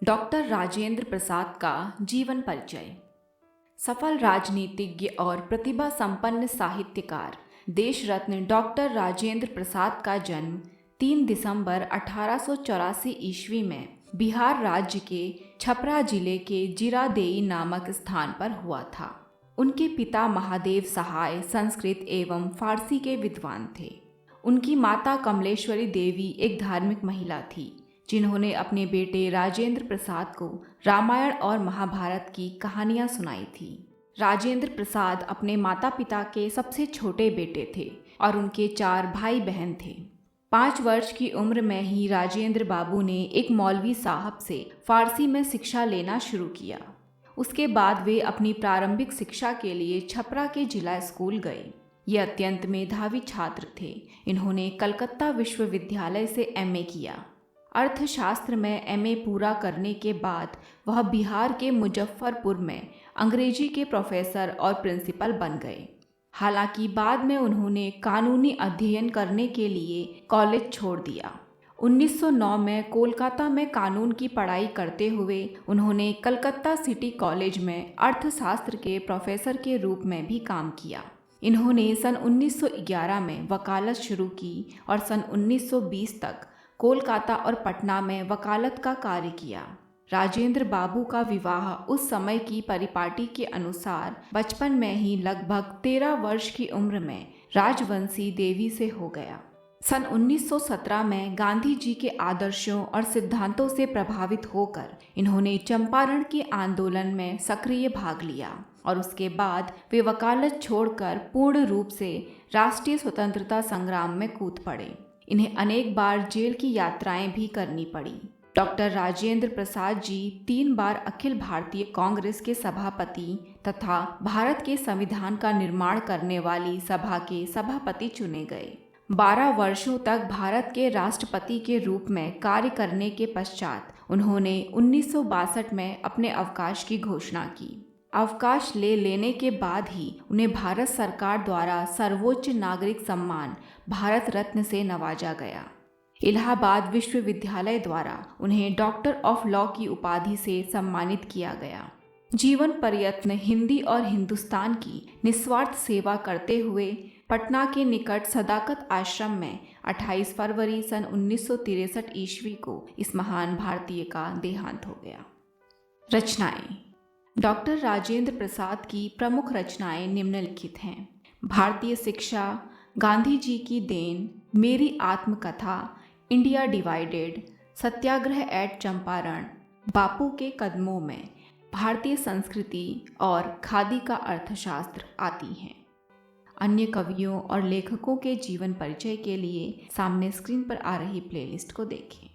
Doctor Rajendra Prasad का जीवन परिचय। सफल राजनीतिज्ञ और प्रतिभा संपन्न साहित्यकार देश रत्न डॉक्टर राजेंद्र प्रसाद का जन्म 3 दिसंबर 1884 ईस्वी में बिहार राज्य के छपरा जिले के जीरादेई नामक स्थान पर हुआ था। उनके पिता महादेव सहाय संस्कृत एवं फारसी के विद्वान थे। उनकी माता कमलेश्वरी देवी एक धार्मिक महिला थी, जिन्होंने अपने बेटे राजेंद्र प्रसाद को रामायण और महाभारत की कहानियां सुनाई थी। राजेंद्र प्रसाद अपने माता पिता के सबसे छोटे बेटे थे और उनके 4 भाई बहन थे। 5 वर्ष की उम्र में ही राजेंद्र बाबू ने एक मौलवी साहब से फारसी में शिक्षा लेना शुरू किया। उसके बाद वे अपनी प्रारंभिक शिक्षा के लिए छपरा के जिला स्कूल गए। ये अत्यंत मेधावी छात्र थे। इन्होंने कलकत्ता विश्वविद्यालय से एमए किया। अर्थशास्त्र में एमए पूरा करने के बाद वह बिहार के मुजफ्फरपुर में अंग्रेजी के प्रोफेसर और प्रिंसिपल बन गए। हालांकि बाद में उन्होंने कानूनी अध्ययन करने के लिए कॉलेज छोड़ दिया। 1909 में कोलकाता में कानून की पढ़ाई करते हुए उन्होंने कलकत्ता सिटी कॉलेज में अर्थशास्त्र के प्रोफेसर के रूप में भी काम किया। इन्होंने सन 1911 में वकालत शुरू की और सन 1920 तक कोलकाता और पटना में वकालत का कार्य किया। राजेंद्र बाबू का विवाह उस समय की परिपाटी के अनुसार बचपन में ही लगभग 13 वर्ष की उम्र में राजवंशी देवी से हो गया। सन 1917 में गांधी जी के आदर्शों और सिद्धांतों से प्रभावित होकर इन्होंने चंपारण के आंदोलन में सक्रिय भाग लिया और उसके बाद वे वकालत छोड़कर पूर्ण रूप से राष्ट्रीय स्वतंत्रता संग्राम में कूद पड़े। इन्हें अनेक बार जेल की यात्राएं भी करनी पड़ी। डॉक्टर राजेंद्र प्रसाद जी 3 बार अखिल भारतीय कांग्रेस के सभापति तथा भारत के संविधान का निर्माण करने वाली सभा के सभापति चुने गए। 12 वर्षों तक भारत के राष्ट्रपति के रूप में कार्य करने के पश्चात उन्होंने 1962 में अपने अवकाश की घोषणा की। अवकाश लेने के बाद ही उन्हें भारत सरकार द्वारा सर्वोच्च नागरिक सम्मान भारत रत्न से नवाजा गया। इलाहाबाद विश्वविद्यालय द्वारा उन्हें डॉक्टर ऑफ लॉ की उपाधि से सम्मानित किया गया। जीवन पर्यंत हिंदी और हिंदुस्तान की निस्वार्थ सेवा करते हुए पटना के निकट सदाकत आश्रम में 28 फरवरी सन 1963 ईस्वी को इस महान भारतीय का देहांत हो गया। रचनाएं। डॉक्टर राजेंद्र प्रसाद की प्रमुख रचनाएं निम्नलिखित हैं: भारतीय शिक्षा, गांधी जी की देन, मेरी आत्मकथा, इंडिया डिवाइडेड, सत्याग्रह एट चंपारण, बापू के कदमों में, भारतीय संस्कृति और खादी का अर्थशास्त्र आती हैं। अन्य कवियों और लेखकों के जीवन परिचय के लिए सामने स्क्रीन पर आ रही प्लेलिस्ट को देखें।